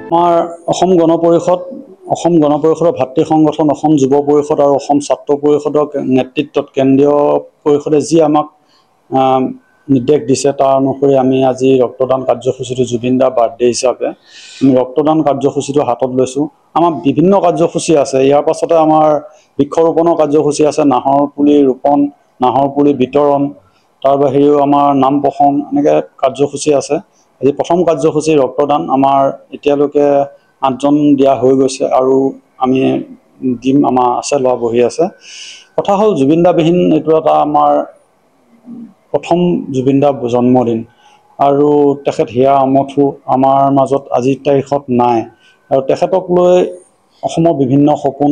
আমাৰ অসম গণ পৰিষদৰ ভাতৃ সংগঠন অসম যুৱ পৰিষদ আৰু অসম ছাত্ৰ পৰিষদৰ নেতৃত্বত কেন্দ্ৰীয় পৰিষদে যি আমাক নিৰ্দেশ দিছে তাৰ অনুসৰি আমি আজি ৰক্তদান কাৰ্যসূচীটো জুবিন দাৰ বাৰ্থডে হিচাপে আমি ৰক্তদান কাৰ্যসূচীটো হাতত লৈছোঁ। আমাৰ বিভিন্ন কাৰ্যসূচী আছে। ইয়াৰ পাছতে আমাৰ বৃক্ষৰোপণৰ কাৰ্যসূচী আছে, নাহৰ পুলি ৰোপণ, নাহৰ পুলি বিতৰণ, তাৰ বাহিৰেও আমাৰ নাম প্ৰসংগ এনেকৈ কাৰ্যসূচী আছে। আজি প্ৰথম কাৰ্যসূচী ৰক্তদান আমাৰ এতিয়ালৈকে 8জন দিয়া হৈ গৈছে আৰু আমি দিম, আমাৰ আছে লোৱা বহি আছে। কথা হ'ল জুবিন দা বিহীন এইটো এটা আমাৰ প্ৰথম জুবিন দাৰ জন্মদিন আৰু তেখেত হিয়া আমঠু আমাৰ মাজত আজিৰ তাৰিখত নাই আৰু তেখেতক লৈ অসমৰ বিভিন্ন সপোন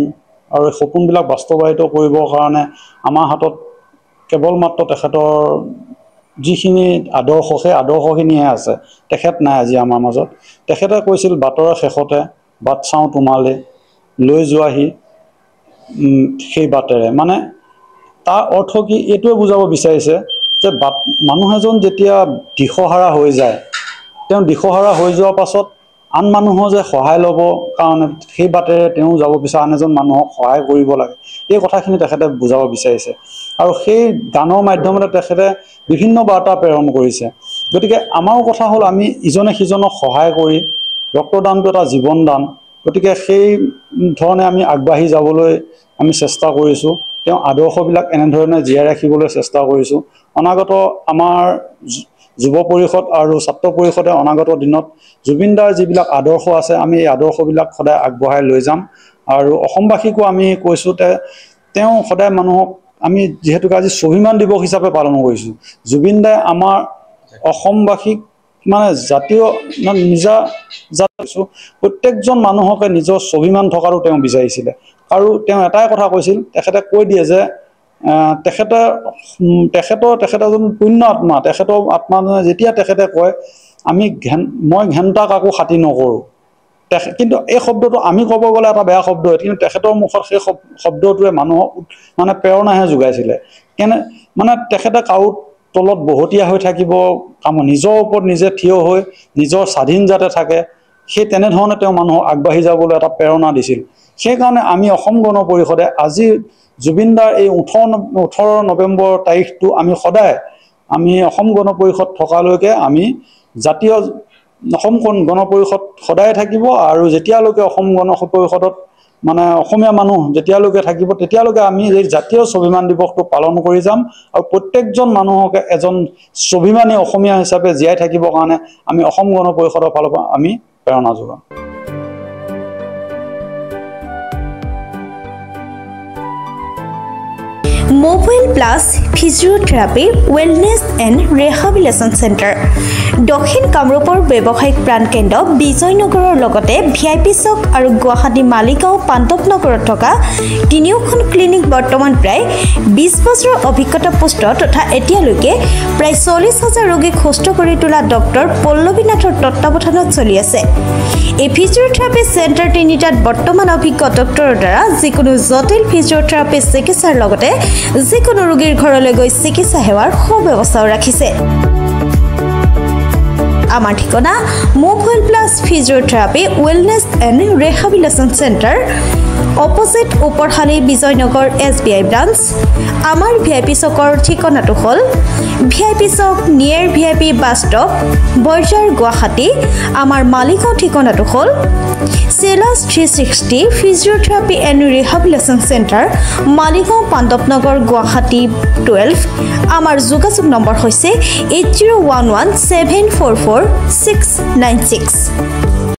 আৰু এই সপোনবিলাক বাস্তৱায়িত কৰিবৰ কাৰণে আমাৰ হাতত কেৱল মাত্ৰ তেখেতৰ যিখিনি আদৰ্শ সেই আদৰ্শখিনিহে আছে। তেখেত নাই আজি আমাৰ মাজত। তেখেতে কৈছিল বাটৰ শেষতে বাট চাওঁ তোমালে লৈ যোৱাহি সেই বাটেৰে, মানে তাৰ অৰ্থ কি এইটোৱে বুজাব বিচাৰিছে যে মানুহ এজন যেতিয়া দিশহাৰা হৈ যায়, তেওঁ দিশহাৰা হৈ যোৱাৰ পাছত আন মানুহৰ যে সহায় ল'ব কাৰণে সেই বাটেৰে তেওঁ যাব বিচাৰে, আন এজন মানুহক সহায় কৰিব লাগে, এই কথাখিনি তেখেতে বুজাব বিচাৰিছে আৰু সেই গানৰ মাধ্যমতে তেখেতে বিভিন্ন বাৰ্তা প্ৰেৰণ কৰিছে। গতিকে আমাৰো কথা হ'ল আমি ইজনে সিজনক সহায় কৰি, ৰক্তদানটো এটা জীৱন দান, গতিকে সেই ধৰণে আমি আগবাঢ়ি যাবলৈ আমি চেষ্টা কৰিছোঁ। তেওঁ আদৰ্শবিলাক এনেধৰণে জীয়াই ৰাখিবলৈ চেষ্টা কৰিছোঁ। অনাগত আমাৰ যুৱ পৰিষদ আৰু ছাত্ৰ পৰিষদে অনাগত দিনত জুবিন দাৰ যিবিলাক আদৰ্শ আছে আমি এই আদৰ্শবিলাক সদায় আগবঢ়াই লৈ যাম আৰু অসমবাসীকো আমি কৈছোঁ তেওঁ সদায় মানুহক আমি যিহেতুকে আজি স্বাভিমান দিৱস হিচাপে পালন কৰিছোঁ, জুবিন দাই আমাৰ অসমবাসীক মানে জাতীয় প্ৰত্যেকজন মানুহকে নিজৰ স্বাভিমান থকাটো তেওঁ বিচাৰিছিলে আৰু তেওঁ এটাই কথা কৈছিল, তেখেতে কৈ দিয়ে যে তেখেতৰ এজন পুণ্য আত্মা, তেখেতৰ আত্মাজনে যেতিয়া তেখেতে কয় মই ঘেণ্টা কাকো খাতি নকৰোঁ, কিন্তু এই শব্দটো আমি ক'ব গ'লে এটা বেয়া শব্দ, কিন্তু তেখেতৰ মুখত সেই শব্দটোৱে মানুহক মানে প্ৰেৰণাহে যোগাইছিলে। মানে তেখেতে কাৰো তলত বহতীয়া হৈ থাকিব, নিজৰ ওপৰত নিজে থিয় হৈ নিজৰ স্বাধীন যাতে থাকে, সেই তেনেধৰণে তেওঁ মানুহক আগবাঢ়ি যাবলৈ এটা প্ৰেৰণা দিছিল। সেইকাৰণে আমি অসম গণ পৰিষদে আজি জুবিন দাৰ এই 18 নৱেম্বৰ তাৰিখটো আমি সদায় অসম গণ পৰিষদ থকালৈকে আমি অসম গণ পৰিষদ সদায় থাকিব আৰু যেতিয়ালৈকে অসম গণ পৰিষদত মানে অসমীয়া মানুহ যেতিয়ালৈকে থাকিব তেতিয়ালৈকে আমি এই জাতীয় স্বাভিমান দিৱসটো পালন কৰি যাম আৰু প্ৰত্যেকজন মানুহকে এজন স্বাভিমানী অসমীয়া হিচাপে জীয়াই থাকিবৰ কাৰণে আমি অসম গণ পৰিষদৰ ফালৰ পৰা আমি প্ৰেৰণা যোগাম। Mobile plus physiotherapy wellness and rehabilitation centre দক্ষিণ কামৰূপৰ ব্যৱসায়িক প্ৰাণকেন্দ্ৰ বিজয়নগৰৰ লগতে VIP চক আৰু গুৱাহাটী মালিগাঁও পাণ্ডৱনগৰত থকা তিনিওখন ক্লিনিক বৰ্তমান প্ৰায় 20 বছৰৰ অভিজ্ঞতা পুষ্ট তথা এতিয়ালৈকে প্ৰায় 40,000 ৰোগীক সুস্থ কৰি তোলা ডক্টৰ পল্লৱীনাথৰ তত্ত্বাৱধানত চলি আছে। এই ফিজিওথেৰাপি চেণ্টাৰ তিনিটাত বৰ্তমান অভিজ্ঞ ডক্টৰৰ দ্বাৰা যিকোনো জটিল ফিজিওথেৰাপি চিকিৎসাৰ লগতে যিকোনো ৰোগীৰ ঘৰলৈ গৈ চিকিৎসা সেৱাৰ সুব্যৱস্থাও ৰাখিছে। আমাৰ ঠিকনা mobile plus physiotherapy wellness and rehabilitation centre, opposite Uparhali Bijoynagar SBI branch. আমাৰ VIP চকৰ ঠিকনাটো হ'ল VIP Chowk near VIP bus stop, Borjhar, Guwahati. আমাৰ মালিগাঁও ঠিকনাটো হ'ল চেলাছ 360 physiotherapy and rehabilitation centre, Maligaon Pandavnagar, Guwahati 12। আমাৰ যোগাযোগ নম্বৰ হৈছে 8011744696।